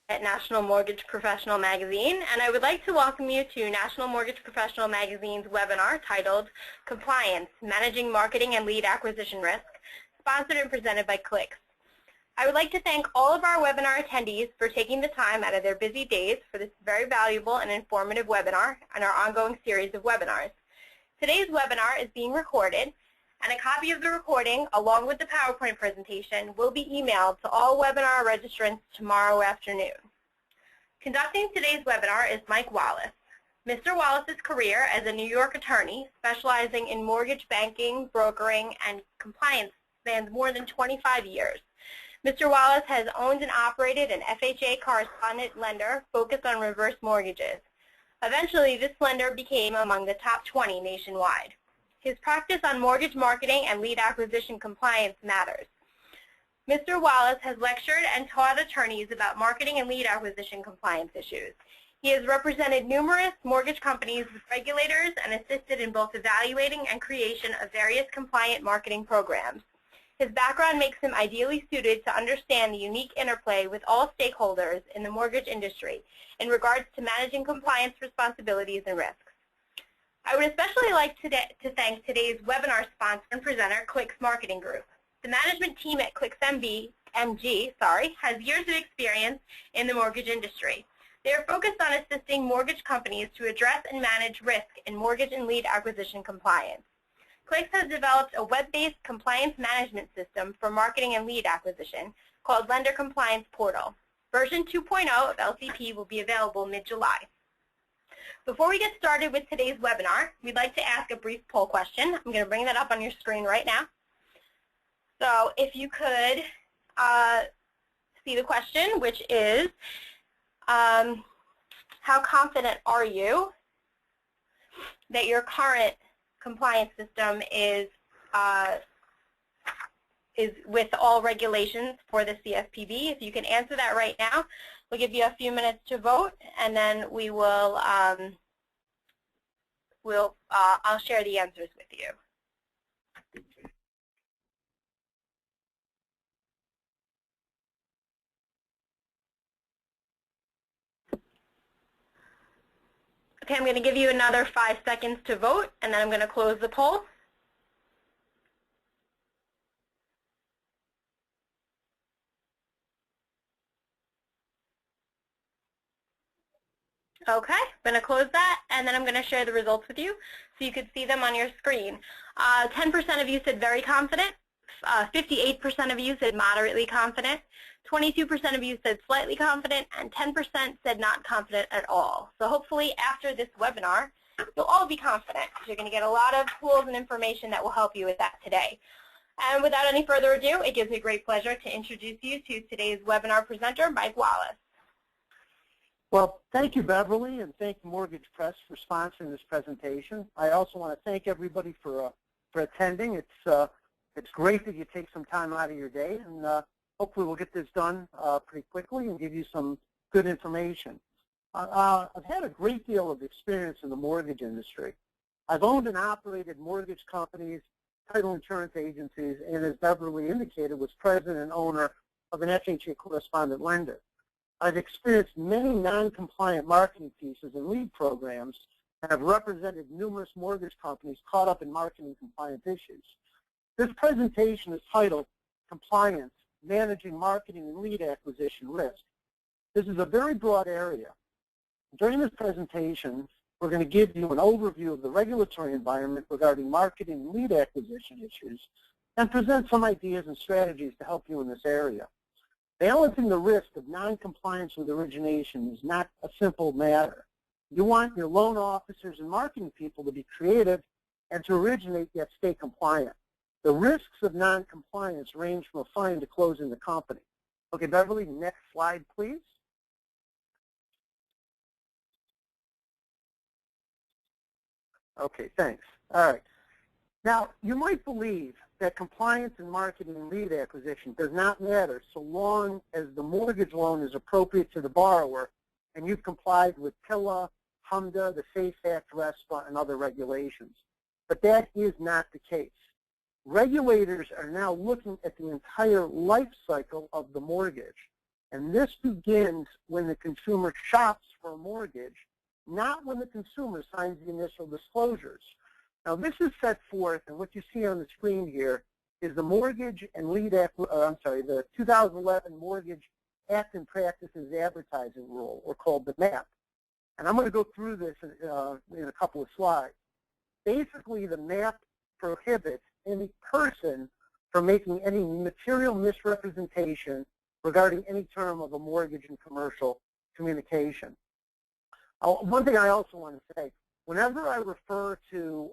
at National Mortgage Professional Magazine, and I would like to welcome you to National Mortgage Professional Magazine's webinar titled Compliance, Managing Marketing and Lead Acquisition Risk, sponsored and presented by Clicks. I would like to thank all of our webinar attendees for taking the time out of their busy days for this very valuable and informative webinar and our ongoing series of webinars. Today's webinar is being recorded, and a copy of the recording, along with the PowerPoint presentation, will be emailed to all webinar registrants tomorrow afternoon. Conducting today's webinar is Mike Wallace. Mr. Wallace's career as a New York attorney, specializing in mortgage banking, brokering, and compliance, spans more than 25 years. Mr. Wallace has owned and operated an FHA correspondent lender focused on reverse mortgages. Eventually, this lender became among the top 20 nationwide. His practice on mortgage marketing and lead acquisition compliance matters. Mr. Wallace has lectured and taught attorneys about marketing and lead acquisition compliance issues. He has represented numerous mortgage companies with regulators and assisted in both evaluating and creation of various compliant marketing programs. His background makes him ideally suited to understand the unique interplay with all stakeholders in the mortgage industry in regards to managing compliance responsibilities and risks. I would especially like to thank today's webinar sponsor and presenter, Clicks Marketing Group. The management team at Clicks MG has years of experience in the mortgage industry. They are focused on assisting mortgage companies to address and manage risk in mortgage and lead acquisition compliance. Clicks has developed a web-based compliance management system for marketing and lead acquisition called Lender Compliance Portal. Version 2.0 of LCP will be available mid-July. Before we get started with today's webinar, we'd like to ask a brief poll question. I'm going to bring that up on your screen right now. So if you could see the question, which is, how confident are you that your current compliance system is with all regulations for the CFPB? If you can answer that right now, we'll give you a few minutes to vote, and then we will I'll share the answers with you. Okay, I'm going to give you another 5 seconds to vote, and then I'm going to close the poll. Okay, I'm going to close that, and then I'm going to share the results with you so you could see them on your screen. 10% of you said very confident, 58% of you said moderately confident, 22% of you said slightly confident, and 10% said not confident at all. So hopefully after this webinar, you'll all be confident. You're going to get a lot of tools and information that will help you with that today. And without any further ado, it gives me great pleasure to introduce you to today's webinar presenter, Mike Wallace. Well, thank you, Beverly, and thank the Mortgage Press for sponsoring this presentation. I also want to thank everybody for attending. It's great that you take some time out of your day, and hopefully we'll get this done pretty quickly and give you some good information. I've had a great deal of experience in the mortgage industry. I've owned and operated mortgage companies, title insurance agencies, and as Beverly indicated, was president and owner of an FHA correspondent lender. I've experienced many non-compliant marketing pieces and lead programs and have represented numerous mortgage companies caught up in marketing compliance issues. This presentation is titled Compliance, Managing Marketing and Lead Acquisition Risk. This is a very broad area. During this presentation, we're going to give you an overview of the regulatory environment regarding marketing and lead acquisition issues and present some ideas and strategies to help you in this area. Balancing the risk of non-compliance with origination is not a simple matter. You want your loan officers and marketing people to be creative and to originate yet stay compliant. The risks of non-compliance range from a fine to closing the company. Okay, Beverly, next slide, please. Okay, thanks. All right. Now, you might believe that compliance in marketing and lead acquisition does not matter so long as the mortgage loan is appropriate to the borrower and you've complied with PILA, HMDA, the SAFE Act, RESPA, and other regulations. But that is not the case. Regulators are now looking at the entire life cycle of the mortgage. And this begins when the consumer shops for a mortgage, not when the consumer signs the initial disclosures. Now, this is set forth, and what you see on the screen here is the Mortgage and the 2011 Mortgage Act and Practices Advertising Rule, or called the MAP. And I'm going to go through this in a couple of slides. Basically, the MAP prohibits any person from making any material misrepresentation regarding any term of a mortgage in commercial communication. One thing I also want to say, whenever I refer to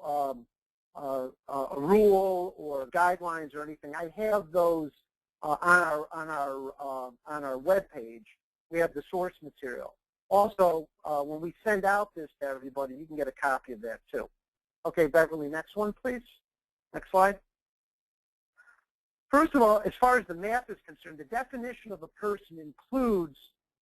a rule or guidelines or anything, I have those on our web page. We have the source material. Also, when we send out this to everybody, you can get a copy of that too. Okay, Beverly, next one, please. Next slide. First of all, as far as the MAP is concerned, the definition of a person includes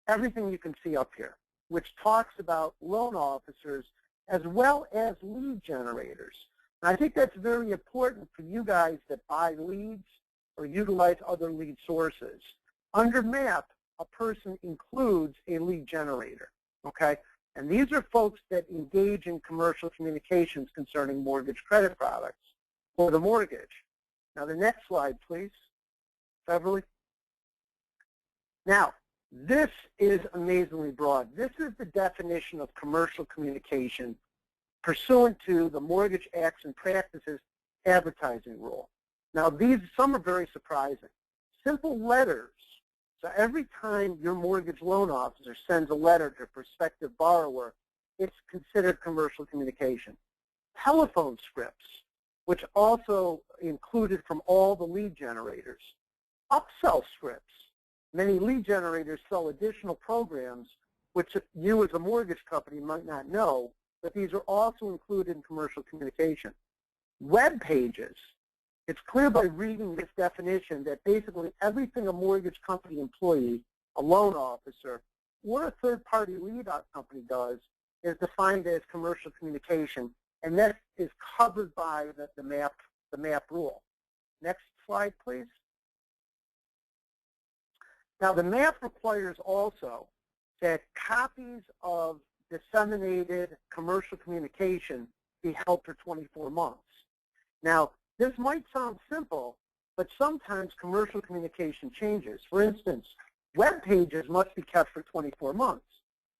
everything you can see up here, which talks about loan officers as well as lead generators. And I think that's very important for you guys that buy leads or utilize other lead sources. Under MAP, a person includes a lead generator, okay? And these are folks that engage in commercial communications concerning mortgage credit products for the mortgage. Now, the next slide, please, Beverly. Now, this is amazingly broad. This is the definition of commercial communication pursuant to the Mortgage Acts and Practices Advertising Rule. Now, some are very surprising. Simple letters. So every time your mortgage loan officer sends a letter to a prospective borrower, it's considered commercial communication. Telephone scripts, which also included from all the lead generators. Upsell scripts. Many lead generators sell additional programs, which you as a mortgage company might not know, but these are also included in commercial communication. Web pages. It's clear by reading this definition that basically everything a mortgage company employee, a loan officer, or a third-party lead company does is defined as commercial communication, and that is covered by the MAP rule. Next slide, please. Now, the MAP requires also that copies of disseminated commercial communication be held for 24 months. Now, this might sound simple, but sometimes commercial communication changes. For instance, web pages must be kept for 24 months.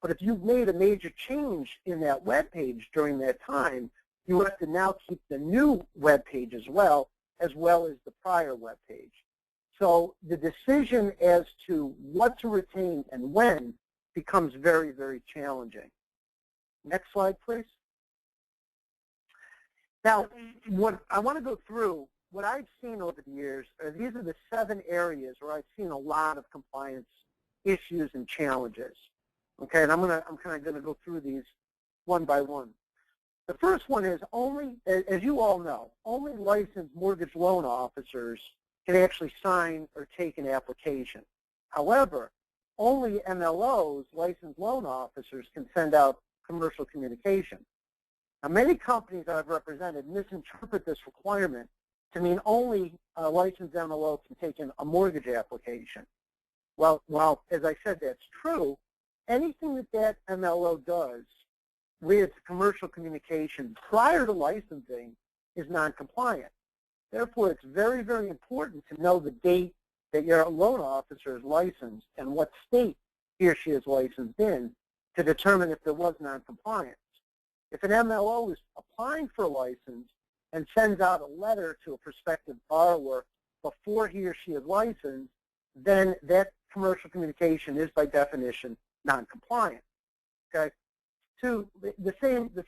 But if you've made a major change in that web page during that time, you have to now keep the new web page as well as the prior web page. So the decision as to what to retain and when becomes very, very challenging. Next slide, please. Now, what I want to go through, what I've seen over the years, these are the 7 areas where I've seen a lot of compliance issues and challenges. Okay, and I'm kind of going to go through these one by one. The first one is only, as you all know, only licensed mortgage loan officers can actually sign or take an application. However, only MLOs, licensed loan officers, can send out commercial communication. Now, many companies that I've represented misinterpret this requirement to mean only a licensed MLO can take in a mortgage application. Well, while, as I said, that's true, anything that MLO does with commercial communication prior to licensing is non-compliant. Therefore, it's very, very important to know the date that your loan officer is licensed and what state he or she is licensed in to determine if there was non-compliance. If an MLO is applying for a license and sends out a letter to a prospective borrower before he or she is licensed, then that commercial communication is by definition non-compliant. Okay. 2, the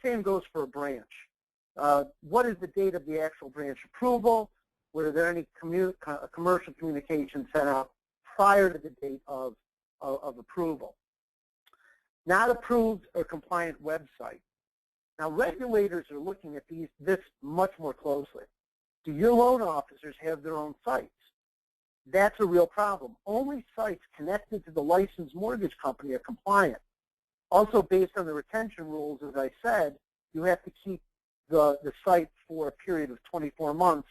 same goes for a branch. What is the date of the actual branch approval? Were there any commercial communication sent out prior to the date of approval? Not approved or compliant website. Now, regulators are looking at this much more closely. Do your loan officers have their own sites? That's a real problem. Only sites connected to the licensed mortgage company are compliant. Also, based on the retention rules, as I said, you have to keep the site for a period of 24 months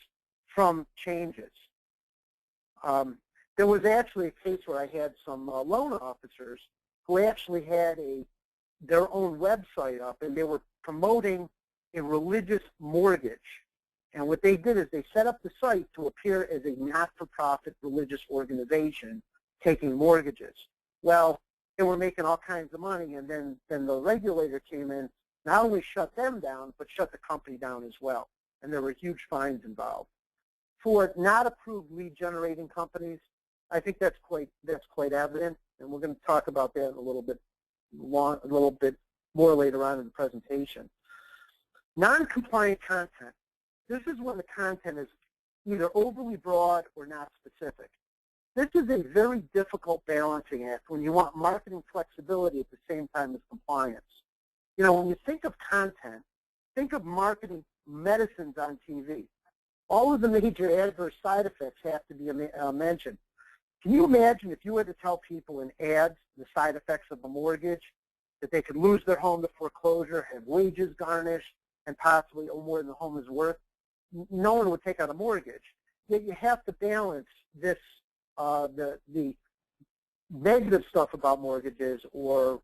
from changes. There was actually a case where I had some loan officers who actually had their own website up, and they were promoting a religious mortgage. And what they did is they set up the site to appear as a not-for-profit religious organization taking mortgages. Well, they were making all kinds of money, and then the regulator came in, not only shut them down, but shut the company down as well. And there were huge fines involved. For not approved lead generating companies, I think that's quite evident, and we're going to talk about that a little bit more later on in the presentation. Non-compliant content. This is when the content is either overly broad or not specific. This is a very difficult balancing act when you want marketing flexibility at the same time as compliance. You know, when you think of content, think of marketing medicines on TV. All of the major adverse side effects have to be mentioned. Can you imagine if you had to tell people in ads the side effects of a mortgage, that they could lose their home to foreclosure, have wages garnished, and possibly owe more than the home is worth? No one would take out a mortgage. Yet you have to balance this, the negative stuff about mortgages or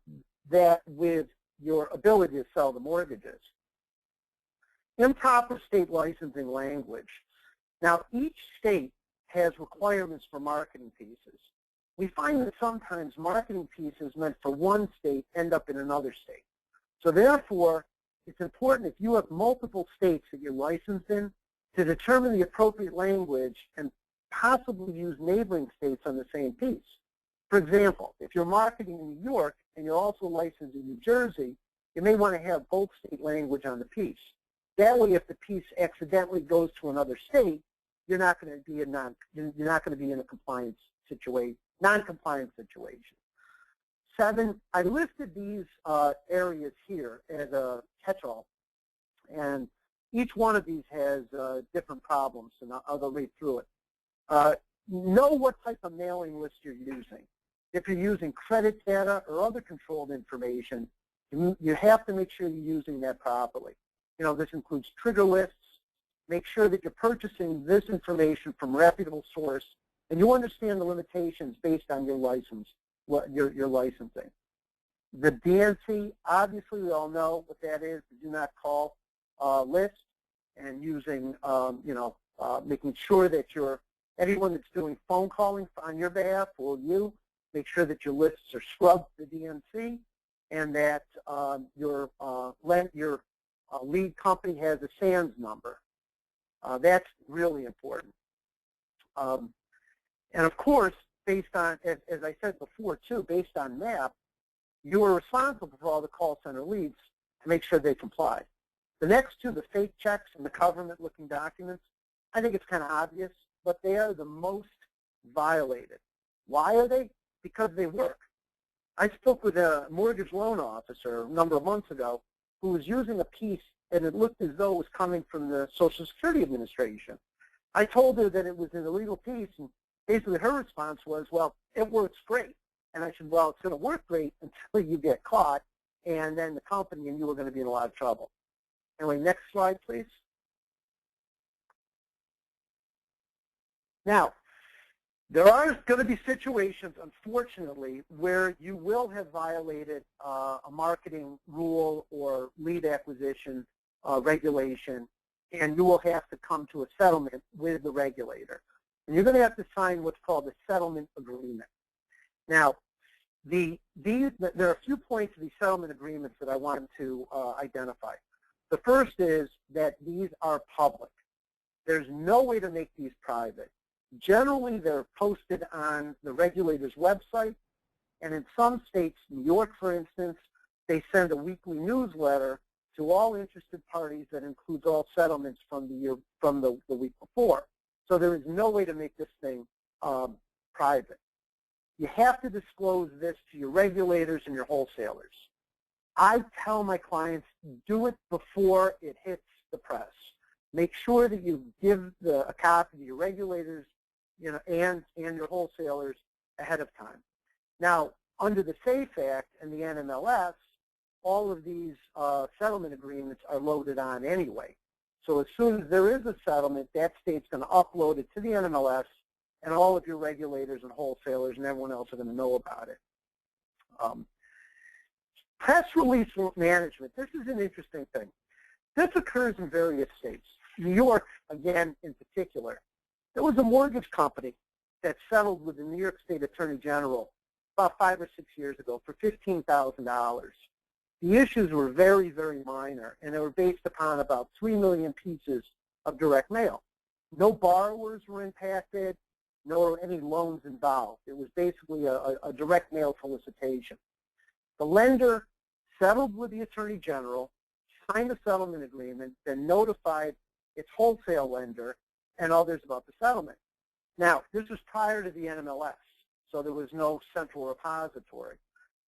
that with your ability to sell the mortgages. Improper state licensing language. Now, each state has requirements for marketing pieces. We find that sometimes marketing pieces meant for one state end up in another state. So therefore, it's important if you have multiple states that you're licensed in to determine the appropriate language and possibly use neighboring states on the same piece. For example, if you're marketing in New York and you're also licensed in New Jersey, you may want to have both state language on the piece. That way, if the piece accidentally goes to another state, you're not going to be in a compliance situation, non-compliant situation. 7, I listed these areas here as a catch-all, and each one of these has different problems, and I'll go read through it. Know what type of mailing list you're using. If you're using credit data or other controlled information, you have to make sure you're using that properly. You know, this includes trigger lists. Make sure that you're purchasing this information from a reputable source, and you understand the limitations based on your license, your licensing. The DNC, obviously we all know what that is, the do not call list, and using, making sure that anyone that's doing phone calling on your behalf or you, make sure that your lists are scrubbed to the DNC, and that your lead company has a SANS number. That's really important. And of course, based on, as I said before too, based on MAP, you are responsible for all the call center leads to make sure they comply. The next two, the fake checks and the government-looking documents, I think it's kind of obvious, but they are the most violated. Why are they? Because they work. I spoke with a mortgage loan officer a number of months ago who was using a piece, and it looked as though it was coming from the Social Security Administration. I told her that it was an illegal piece, and basically her response was, well, it works great. And I said, well, it's going to work great until you get caught, and then the company and you are going to be in a lot of trouble. Anyway, next slide, please. Now, there are going to be situations, unfortunately, where you will have violated a marketing rule or lead acquisition regulation, and you will have to come to a settlement with the regulator. And you're going to have to sign what's called a settlement agreement. Now, there are a few points of these settlement agreements that I wanted to identify. The first is that these are public. There's no way to make these private. Generally, they're posted on the regulator's website, and in some states, New York, for instance, they send a weekly newsletter to all interested parties that includes all settlements from the week before. So there is no way to make this thing private. You have to disclose this to your regulators and your wholesalers. I tell my clients, do it before it hits the press. Make sure that you give a copy to your regulators, and your wholesalers ahead of time. Now, under the SAFE Act and the NMLS, all of these settlement agreements are loaded on anyway. So as soon as there is a settlement, that state's going to upload it to the NMLS, and all of your regulators and wholesalers and everyone else are going to know about it. Press release management. This is an interesting thing. This occurs in various states. New York, again, in particular. There was a mortgage company that settled with the New York State Attorney General about 5 or 6 years ago for $15,000. The issues were very, very minor, and they were based upon about 3 million pieces of direct mail. No borrowers were impacted, nor any loans involved. It was basically a direct mail solicitation. The lender settled with the Attorney General, signed a settlement agreement, then notified its wholesale lender and others about the settlement. Now, this was prior to the NMLS, so there was no central repository.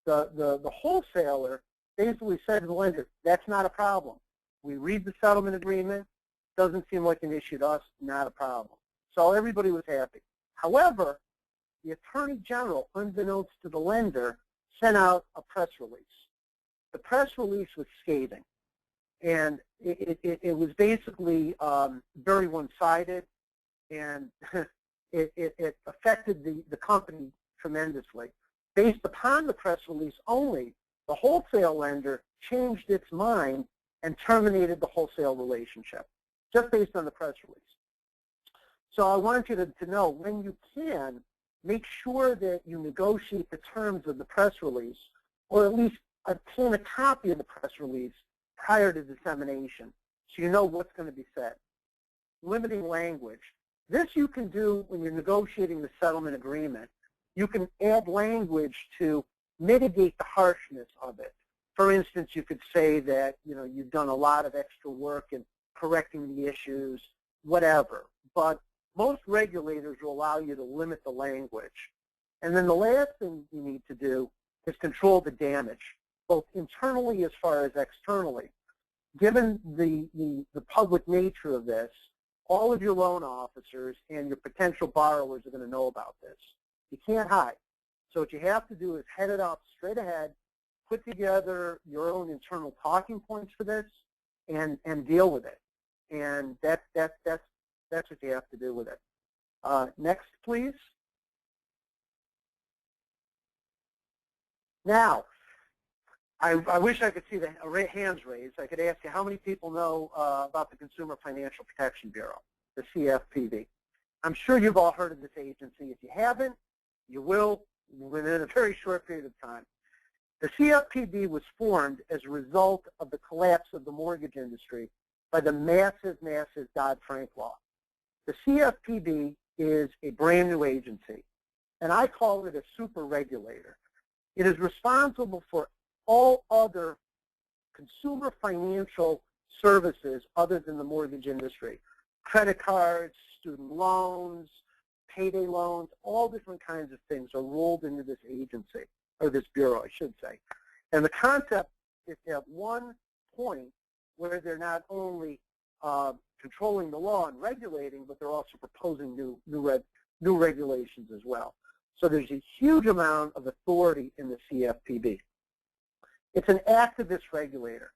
The wholesaler basically said to the lender, that's not a problem. We read the settlement agreement, doesn't seem like an issue to us, not a problem. So everybody was happy. However, the Attorney General, unbeknownst to the lender, sent out a press release. The press release was scathing, and it was basically very one-sided, and it affected the company tremendously. Based upon the press release only, the wholesale lender changed its mind and terminated the wholesale relationship, just based on the press release. So I want you to know, when you can, make sure that you negotiate the terms of the press release, or at least obtain a copy of the press release prior to dissemination, so you know what's going to be said. Limiting language. This you can do when you're negotiating the settlement agreement. You can add language to mitigate the harshness of it. For instance, you could say that you've done a lot of extra work in correcting the issues, whatever. But most regulators will allow you to limit the language. And then the last thing you need to do is control the damage, both internally as far as externally. Given the public nature of this, all of your loan officers and your potential borrowers are going to know about this. You can't hide. So what you have to do is head it up straight ahead, put together your own internal talking points for this, and deal with it. And that's what you have to do with it. Next, please. Now, I wish I could see the hands raised. I could ask you how many people know about the Consumer Financial Protection Bureau, the CFPB. I'm sure you've all heard of this agency. If you haven't, you will within a very short period of time. The CFPB was formed as a result of the collapse of the mortgage industry by the massive, massive Dodd-Frank law. The CFPB is a brand new agency, and I call it a super regulator. It is responsible for all other consumer financial services other than the mortgage industry. Credit cards, student loans, payday loans, all different kinds of things are rolled into this agency, or this bureau, I should say. And the concept is to have one point where they're not only controlling the law and regulating, but they're also proposing new regulations as well. So there's a huge amount of authority in the CFPB. It's an activist regulator.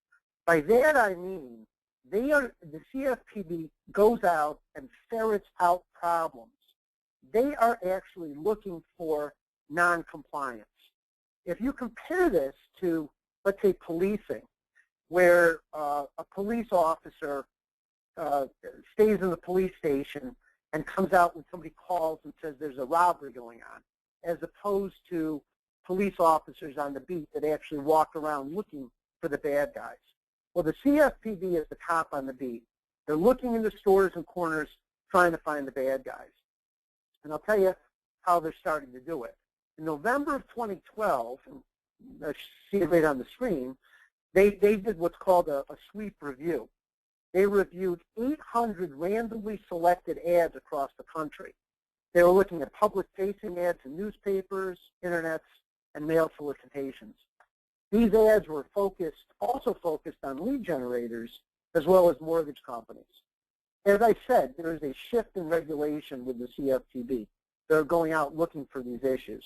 By that I mean the CFPB goes out and ferrets out problems. They are actually looking for noncompliance. If you compare this to, let's say, policing, where a police officer stays in the police station and comes out when somebody calls and says there's a robbery going on, as opposed to police officers on the beat that actually walk around looking for the bad guys. Well, the CFPB is the cop on the beat. They're looking in the stores and corners trying to find the bad guys. And I'll tell you how they're starting to do it. In November of 2012, and I see it right on the screen, they did what's called a sweep review. They reviewed 800 randomly selected ads across the country. They were looking at public-facing ads in newspapers, internets, and mail solicitations. These ads were also focused on lead generators as well as mortgage companies. As I said, there is a shift in regulation with the CFPB. They're going out looking for these issues.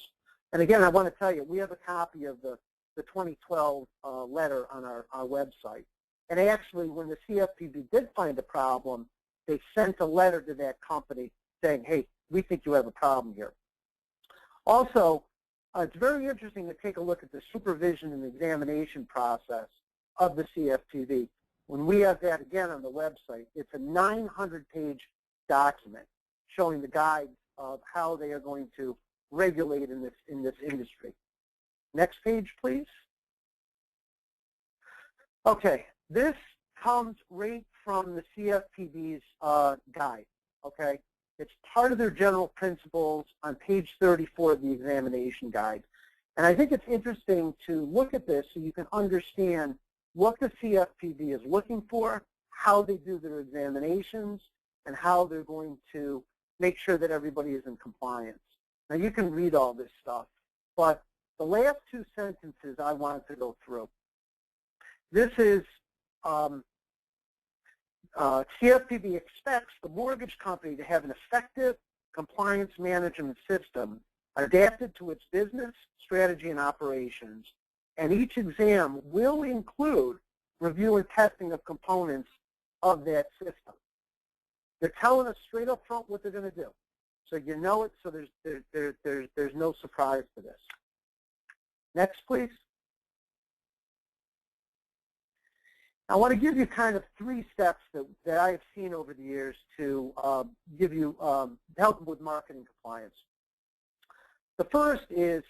And again, I want to tell you, we have a copy of the 2012 letter on our website. And actually, when the CFPB did find a problem, they sent a letter to that company saying, hey, we think you have a problem here. Also, it's very interesting to take a look at the supervision and examination process of the CFPB. When we have that again on the website, it's a 900-page document showing the guides of how they are going to regulate in this industry. Next page, please. Okay, this comes right from the CFPB's guide. Okay, it's part of their general principles on page 34 of the examination guide. And I think it's interesting to look at this so you can understand what the CFPB is looking for, how they do their examinations, and how they're going to make sure that everybody is in compliance. Now, you can read all this stuff, but the last two sentences I wanted to go through. This is CFPB expects the mortgage company to have an effective compliance management system adapted to its business, strategy, and operations, and each exam will include review and testing of components of that system. They're telling us straight up front what they're going to do, so you know it. So there's no surprise to this. Next, please. I want to give you kind of 3 steps that I have seen over the years to give you help with marketing compliance. The first is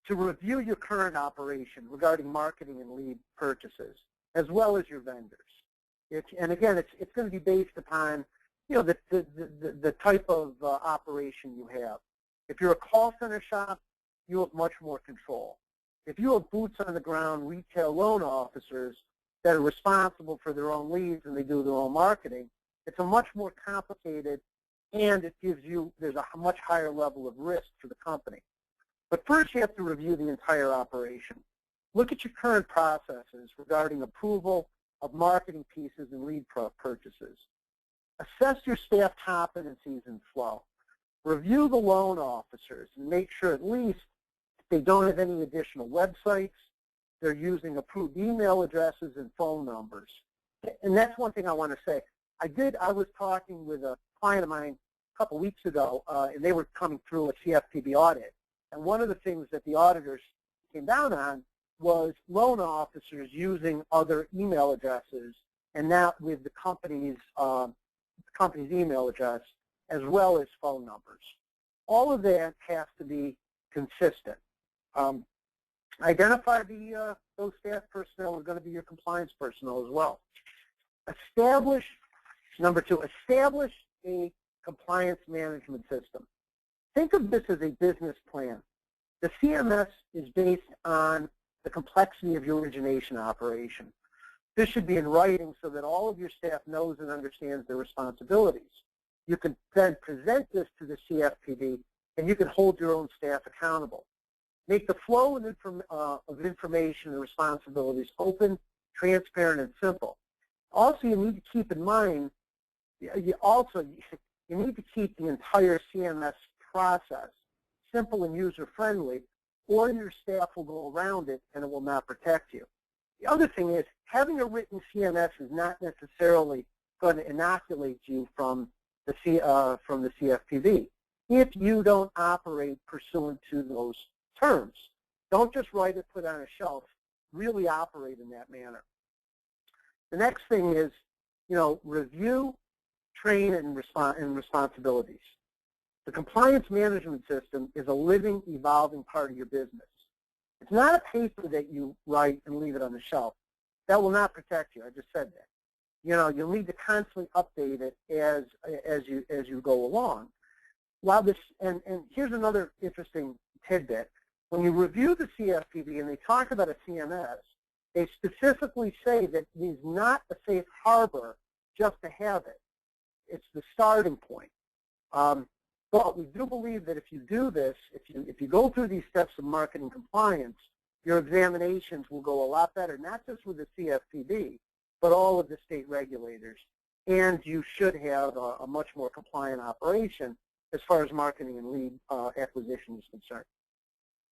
to review your current operation regarding marketing and lead purchases, as well as your vendors. And again, it's going to be based upon the type of operation you have. If you're a call center shop, you have much more control. If you have boots on the ground retail loan officers that are responsible for their own leads and they do their own marketing, it's a much more complicated, and there's a much higher level of risk for the company. But first you have to review the entire operation. Look at your current processes regarding approval of marketing pieces and lead purchases. Assess your staff competencies and flow. Review the loan officers and make sure at least if they don't have any additional websites, they're using approved email addresses and phone numbers. And that's one thing I want to say. I was talking with a client of mine a couple weeks ago, and they were coming through a CFPB audit. And one of the things that the auditors came down on was loan officers using other email addresses, and not with the company's email address, as well as phone numbers. All of that has to be consistent. Identify those staff personnel are going to be your compliance personnel as well. Number 2, establish a compliance management system. Think of this as a business plan. The CMS is based on the complexity of your origination operation. This should be in writing so that all of your staff knows and understands their responsibilities. You can then present this to the CFPB, and you can hold your own staff accountable. Make the flow of information and responsibilities open, transparent, and simple. Also, you need to keep in mind, you need to keep the entire CMS process simple and user-friendly, or your staff will go around it and it will not protect you. The other thing is, having a written CMS is not necessarily going to inoculate you from the CFPB if you don't operate pursuant to those terms. Don't just write it, put it on a shelf. Really operate in that manner. The next thing is, review, train, and responsibilities. The compliance management system is a living, evolving part of your business. It's not a paper that you write and leave it on the shelf. That will not protect you. I just said that. You'll need to constantly update it as you go along. And here's another interesting tidbit. When you review the CFPB and they talk about a CMS, they specifically say that it is not a safe harbor just to have it. It's the starting point. But we do believe that if you do this, if you go through these steps of marketing compliance, your examinations will go a lot better, not just with the CFPB, but all of the state regulators. And you should have a much more compliant operation as far as marketing and lead acquisition is concerned.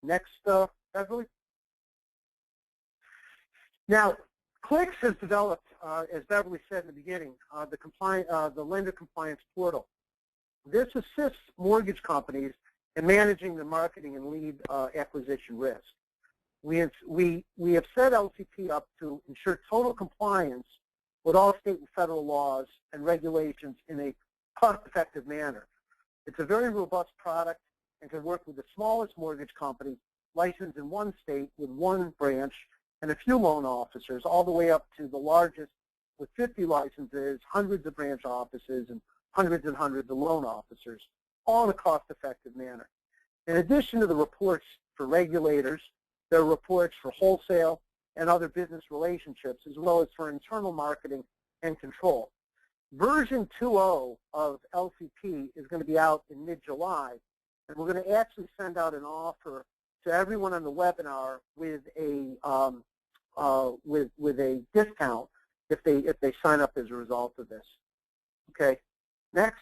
Next, Beverly. Now, CLICS has developed, as Beverly said in the beginning, the lender compliance portal. This assists mortgage companies in managing the marketing and lead acquisition risk. We have set LCP up to ensure total compliance with all state and federal laws and regulations in a cost-effective manner. It's a very robust product and can work with the smallest mortgage company licensed in one state with one branch and a few loan officers, all the way up to the largest with 50 licenses, hundreds of branch offices, and hundreds of loan officers, all in a cost-effective manner. In addition to the reports for regulators, there are reports for wholesale and other business relationships, as well as for internal marketing and control. Version 2.0 of LCP is going to be out in mid-July, and we're going to actually send out an offer to everyone on the webinar with a discount if they sign up as a result of this. Okay, next.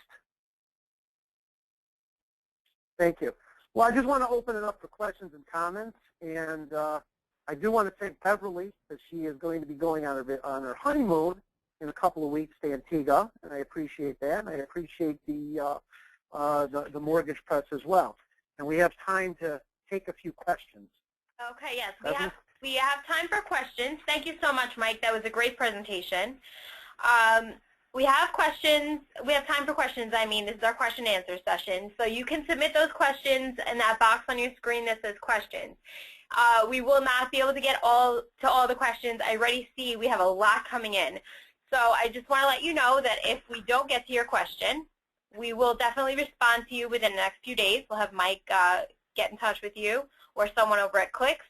Thank you. Well, I just want to open it up for questions and comments, and I do want to thank Beverly that she is going to be going on her honeymoon in a couple of weeks to Antigua, and I appreciate that. And I appreciate the mortgage press as well. And we have time to take a few questions. Okay, yes, we have time for questions. Thank you so much, Mike. That was a great presentation. We have questions. We have time for questions. I mean, this is our question and answer session. So you can submit those questions in that box on your screen that says questions. We will not be able to get to all the questions. I already see we have a lot coming in. So I just want to let you know that if we don't get to your question, we will definitely respond to you within the next few days. We'll have Mike get in touch with you or someone over at Clicks.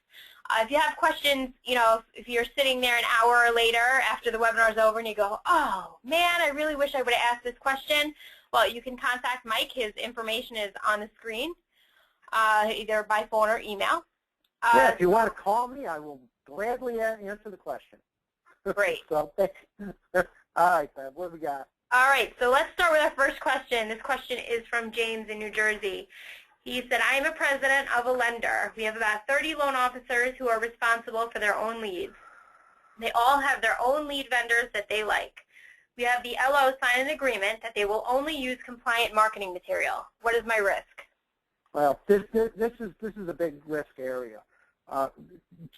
If you have questions, you know, if you're sitting there an hour later after the webinar is over and you go, oh, man, I really wish I would have asked this question, well, you can contact Mike. His information is on the screen, either by phone or email. Yeah, if you want to call me, I will gladly answer the question. Great. So, all right, Bev, what do we got? All right, so let's start with our first question. This question is from James in New Jersey. He said, I am a president of a lender. We have about 30 loan officers who are responsible for their own leads. They all have their own lead vendors that they like. We have the LO sign an agreement that they will only use compliant marketing material. What is my risk? Well, this is a big risk area.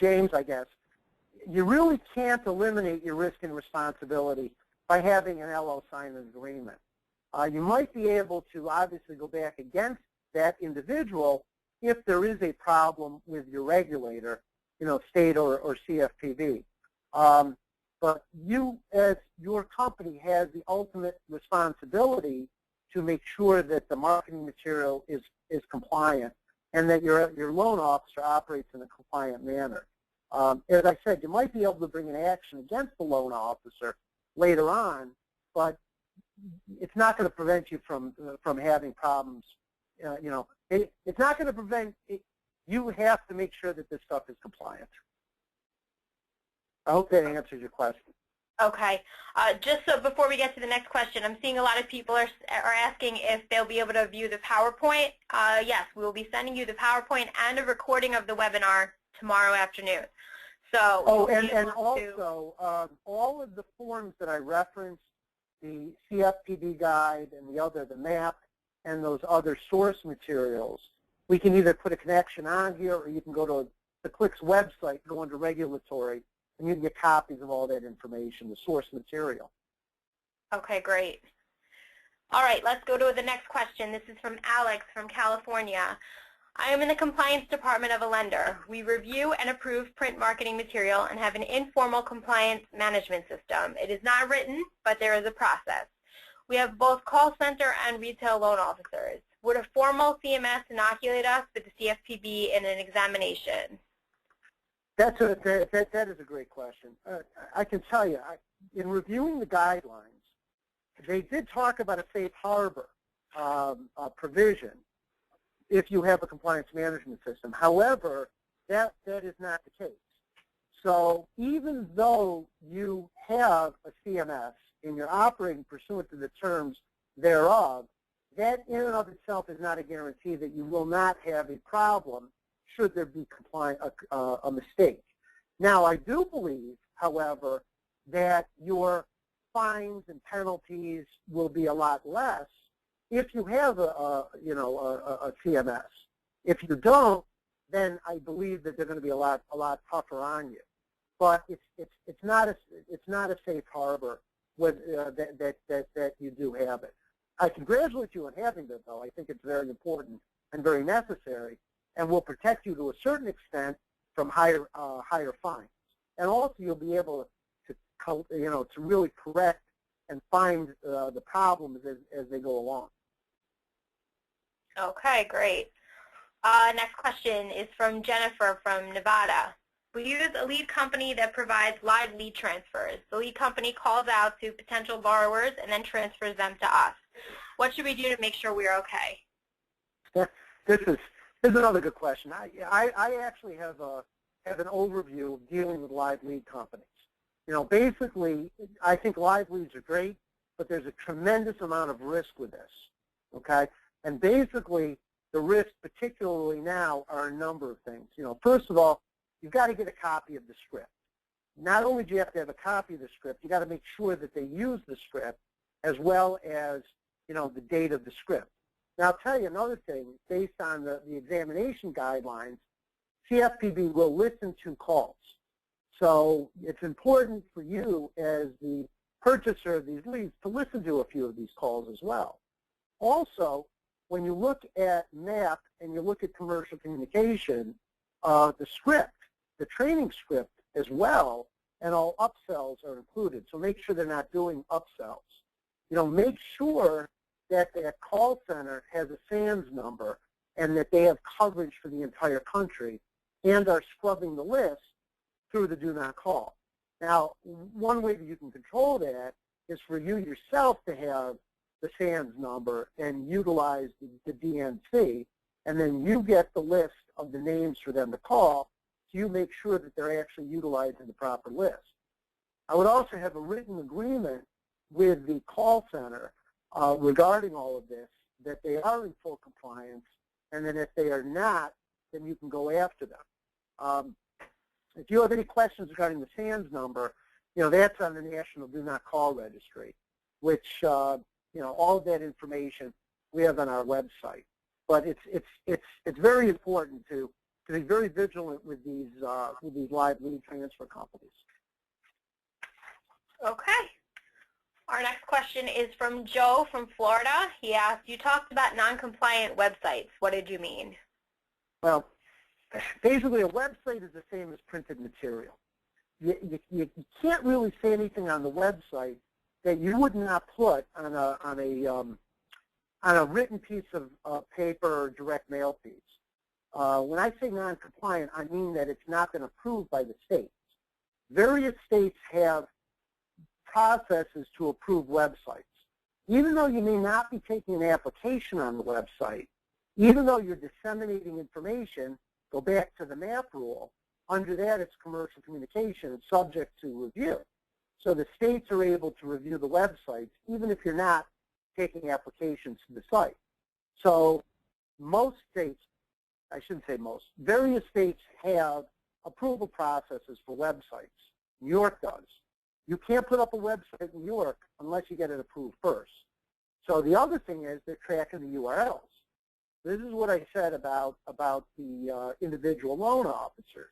James, I guess, you really can't eliminate your risk and responsibility by having an LO sign an agreement. You might be able to obviously go back against that individual if there is a problem with your regulator, you know, state or CFPB. But you, as your company, has the ultimate responsibility to make sure that the marketing material is compliant and that your loan officer operates in a compliant manner. As I said, you might be able to bring an action against the loan officer later on, but it's not going to prevent you from having problems. You know, it's not going to prevent it. You have to make sure that this stuff is compliant. I hope that answers your question. Okay. Just so before we get to the next question, I'm seeing a lot of people are asking if they'll be able to view the PowerPoint. Yes, we will be sending you the PowerPoint and a recording of the webinar tomorrow afternoon. So. Oh, and also all of the forms that I referenced, the CFPB guide and the map, and those other source materials, we can either put a connection on here, or you can go to the Clicks website, go under regulatory, and you can get copies of all that information, the source material. Okay, great. All right, let's go to the next question. This is from Alex from California. I am in the compliance department of a lender. We review and approve print marketing material and have an informal compliance management system. It is not written, but there is a process. We have both call center and retail loan officers. Would a formal CMS inoculate us with the CFPB in an examination? That is a great question. I can tell you, in reviewing the guidelines, they did talk about a safe harbor provision if you have a compliance management system. However, that is not the case. So even though you have a CMS and you're operating pursuant to the terms thereof, that in and of itself is not a guarantee that you will not have a problem should there be a mistake. Now, I do believe, however, that your fines and penalties will be a lot less if you have a CMS. If you don't, then I believe that they're going to be a lot tougher on you. But it's not a safe harbor with that you do have it. I congratulate you on having it, though. I think it's very important and very necessary, and will protect you to a certain extent from higher fines. And also, you'll be able to really correct and find the problems as they go along. Okay, great. Next question is from Jennifer from Nevada. We use a lead company that provides live lead transfers. The lead company calls out to potential borrowers and then transfers them to us. What should we do to make sure we're okay? This is another good question. I actually have an overview of dealing with live lead companies. Basically, I think live leads are great, but there's a tremendous amount of risk with this. Okay, and basically, the risks, particularly now, are a number of things. First of all, you've got to get a copy of the script. Not only do you have to have a copy of the script, you got to make sure that they use the script as well as the date of the script. Now, I'll tell you another thing. Based on the examination guidelines, CFPB will listen to calls. So it's important for you as the purchaser of these leads to listen to a few of these calls as well. Also, when you look at MAP and you look at commercial communication, the script, the training script as well, and all upsells are included. So make sure they're not doing upsells. Make sure that that call center has a SANS number and that they have coverage for the entire country and are scrubbing the list through the do not call. Now, one way that you can control that is for you yourself to have the SANS number and utilize the DNC, and then you get the list of the names for them to call, so you make sure that they're actually utilizing the proper list. I would also have a written agreement with the call center regarding all of this, that they are in full compliance, and then if they are not, then you can go after them. If you have any questions regarding the SANS number, that's on the National Do Not Call Registry, which all of that information we have on our website. But it's very important to be very vigilant with these live lead transfer companies. Okay. Our next question is from Joe from Florida. He asked, you talked about non-compliant websites. What did you mean? Well, basically a website is the same as printed material. You can't really say anything on the website that you would not put on a written piece of paper or direct mail piece. When I say non-compliant, I mean that it's not been approved by the states. Various states have processes to approve websites. Even though you may not be taking an application on the website, even though you're disseminating information, go back to the MAP rule, under that it's commercial communication, it's subject to review. So the states are able to review the websites, even if you're not taking applications to the site. So most states, I shouldn't say most, various states have approval processes for websites. New York does. You can't put up a website in New York unless you get it approved first. So the other thing is they're tracking the URLs. This is what I said about the individual loan officers.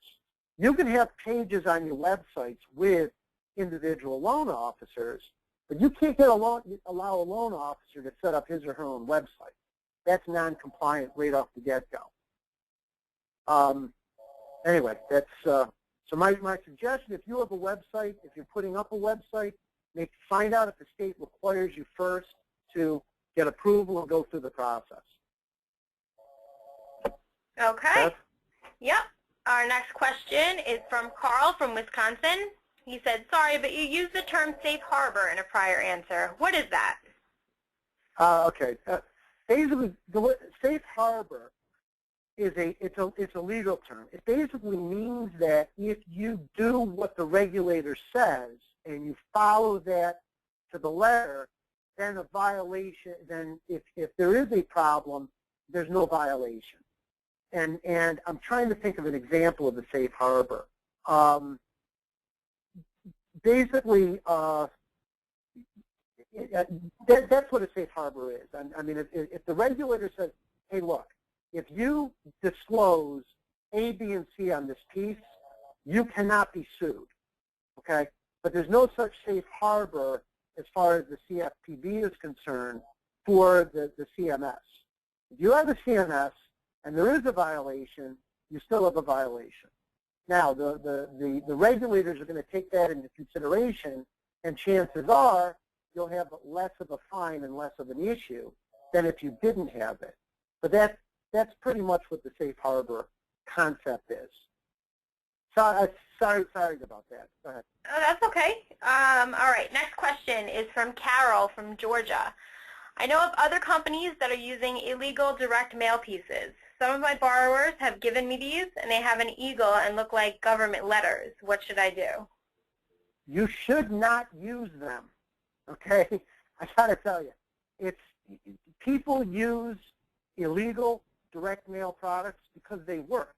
You can have pages on your websites with individual loan officers, but you can't allow a loan officer to set up his or her own website. That's non-compliant right off the get-go. Anyway, that's so my suggestion: if you have a website, if you're putting up a website, find out if the state requires you first to get approval and go through the process. Okay. Yep. Our next question is from Carl from Wisconsin. He said, sorry, but you used the term safe harbor in a prior answer. What is that? Okay. Basically, the safe harbor is it's a legal term. It basically means that if you do what the regulator says and you follow that to the letter, then a violation. Then if there is a problem, there's no violation. And I'm trying to think of an example of the safe harbor. Basically, that's what a safe harbor is. I mean, if the regulator says, hey, look, if you disclose A, B, and C on this piece, you cannot be sued, okay? But there's no such safe harbor as far as the CFPB is concerned for the CMS. If you have a CMS and there is a violation, you still have a violation. Now, the regulators are going to take that into consideration, and chances are you'll have less of a fine and less of an issue than if you didn't have it. But that's pretty much what the safe harbor concept is. Sorry about that. Go ahead. Oh, that's okay. All right, next question is from Carol from Georgia. I know of other companies that are using illegal direct mail pieces. Some of my borrowers have given me these, and they have an eagle and look like government letters. What should I do? You should not use them, okay? I got to tell you, people use illegal direct mail products because they work.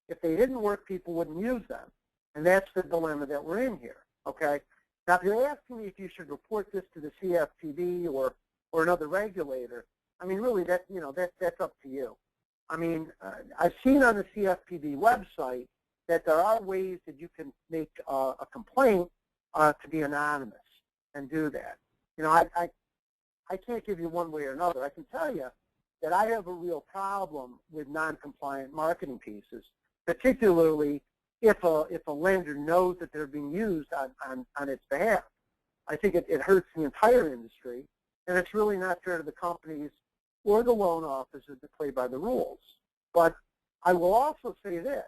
If they didn't work, people wouldn't use them, and that's the dilemma that we're in here, okay? Now, if you're asking me if you should report this to the CFPB or another regulator, I mean, really, that's up to you. I mean, I've seen on the CFPB website that there are ways that you can make a complaint to be anonymous and do that. You know, I can't give you one way or another. I can tell you that I have a real problem with non-compliant marketing pieces, particularly if a lender knows that they're being used on its behalf. I think it hurts the entire industry, and it's really not fair to the companies or the loan officers to play by the rules. But I will also say this,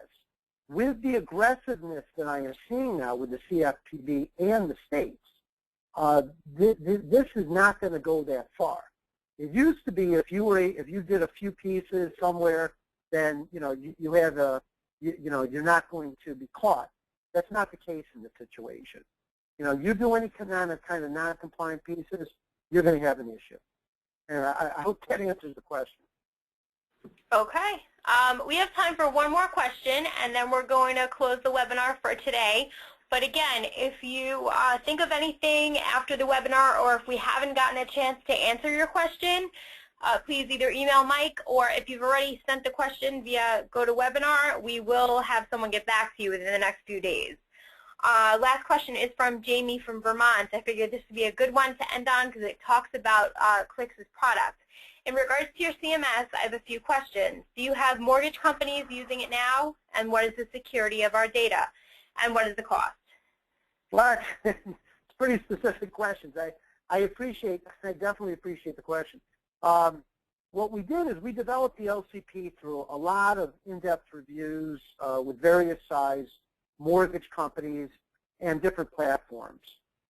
with the aggressiveness that I am seeing now with the CFPB and the states, this is not going to go that far. It used to be if you did a few pieces somewhere, then you have you're not going to be caught. That's not the case in this situation. You do any kind of non-compliant pieces, you're going to have an issue. And I hope that answers the question. Okay. We have time for one more question, and then we're going to close the webinar for today. But again, if you think of anything after the webinar, or if we haven't gotten a chance to answer your question, please either email Mike, or if you've already sent the question via GoToWebinar, we will have someone get back to you within the next few days. Last question is from Jamie from Vermont. I figured this would be a good one to end on because it talks about Click's product. In regards to your CMS, I have a few questions. Do you have mortgage companies using it now? And what is the security of our data? And what is the cost? Well, it's pretty specific questions. I definitely appreciate the question. What we did is we developed the LCP through a lot of in-depth reviews with various size mortgage companies and different platforms.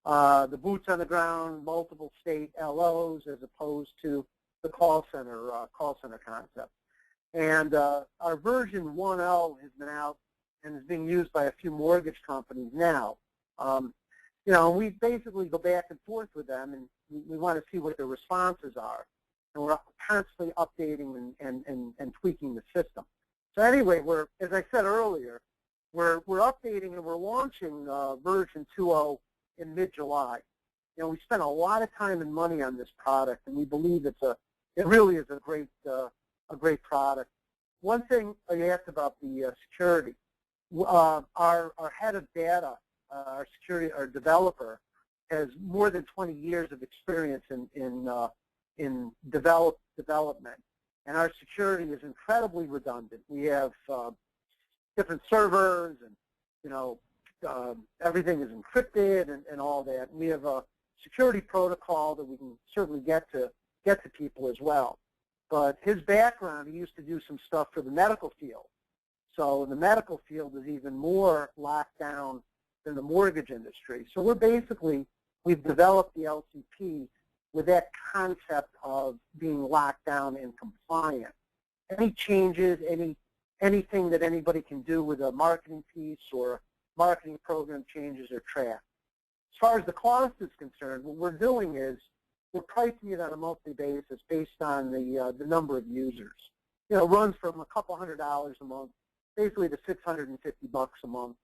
The boots on the ground, multiple state LOs, as opposed to the call center concept. And our version 1.0 has been out and is being used by a few mortgage companies now. We basically go back and forth with them, and we want to see what their responses are. And we're constantly updating and tweaking the system. So anyway, as I said earlier, we're updating and we're launching version 2.0 in mid-July. We spent a lot of time and money on this product, and we believe it really is a great product. One thing you asked about the security. Our head of data, our developer, has more than 20 years of experience in development, and our security is incredibly redundant. We have different servers, and everything is encrypted and all that. We have a security protocol that we can certainly get to people as well. But his background, he used to do some stuff for the medical field. So the medical field is even more locked down than the mortgage industry. So we've developed the LCP with that concept of being locked down and compliant. Any changes, anything that anybody can do with a marketing piece or marketing program changes are tracked. As far as the cost is concerned, what we're doing is we're pricing it on a monthly basis based on the number of users. It runs from a couple $100 a month, basically to $650 a month,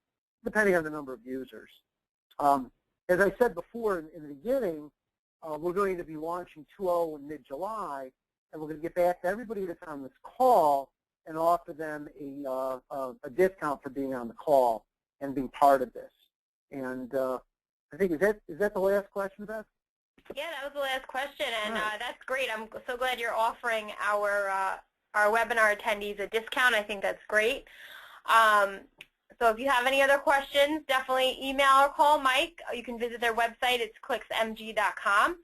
depending on the number of users. As I said before in the beginning, we're going to be launching 2.0 in mid-July, and we're going to get back to everybody that's on this call and offer them a discount for being on the call and being part of this. And I think, is that the last question, Beth? Yeah, that was the last question, and Right. that's great. I'm so glad you're offering our webinar attendees a discount. I think that's great. So if you have any other questions, definitely email or call Mike. You can visit their website. It's clicksmg.com.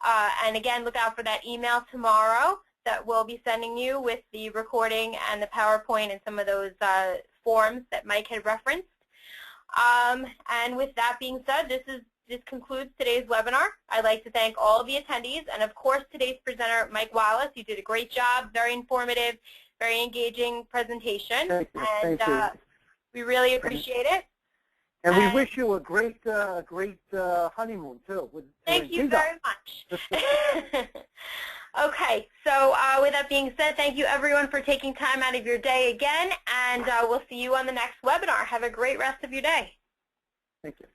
And again, look out for that email tomorrow that we'll be sending you with the recording and the PowerPoint and some of those forms that Mike had referenced. And with that being said, this concludes today's webinar. I'd like to thank all of the attendees and, of course, today's presenter, Mike Wallace. You did a great job, very informative, very engaging presentation. Thank you. And Thank you. we really appreciate it. And we wish you a great honeymoon, too. Thank you very much. Okay, so with that being said, thank you everyone for taking time out of your day again, and we'll see you on the next webinar. Have a great rest of your day. Thank you.